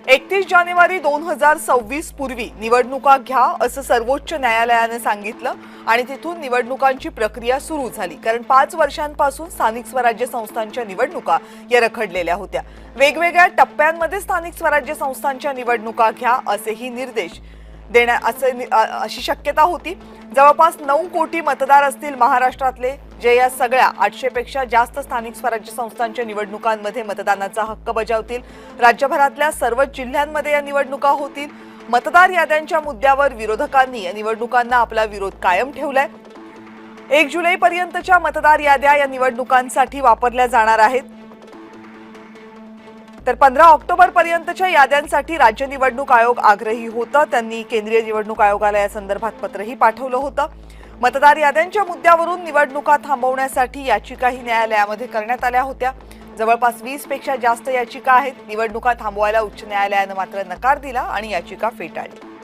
31 जानेवारी 2026 पूर्वी निवडणुका घ्या असं सर्वोच्च न्यायालयाने सांगितलं आणि तिथून निवडणुकांची प्रक्रिया सुरू झाली। कारण 5 वर्षांपासून स्थानिक स्वराज्य संस्थांच्या निवडणुका या रखडलेल्या होत्या। वेगवेगळ्या टप्प्यांमध्ये स्थानिक स्वराज्य संस्थांच्या निवडणुका घ्या असेही निर्देश अशी शक्यता होती। जवळपास 9 कोटी मतदार असतील महाराष्ट्रातले, जे या सगळ्या 800 पेक्षा जास्त स्थानिक स्वराज्य संस्थांच्या निवडणुकांमध्ये मतदानाचा हक्क बजावतील। राज्यभरातल्या सर्व जिल्ह्यांमध्ये या निवडणुका होतील। मतदार याद्यांच्या मुद्द्यावर विरोधकांनी या निवडणुकांना आपला विरोध कायम ठेवलाय। 1 जुलैपर्यंतच्या मतदार याद्या या निवडणुकांसाठी वापरल्या जाणार आहेत। तर 15 ऑक्टोबर पर्यंतच्या याद्यांसाठी राज्य निवडणूक आयोग आग्रही होता। त्यांनी केंद्रीय निवडणूक आयोगाला या संदर्भात पत्रही पाठवलं होतं। मतदार याद्यांच्या मुद्द्यावरून निवडणुका थांबवण्यासाठी याचिकाही न्यायालयामध्ये करण्यात आल्या होत्या। जवळपास 20 पेक्षा जास्त याचिका आहेत। निवडणुका थांबवायला उच्च न्यायालयाने मात्र नकार दिला आणि याचिका फेटाळली।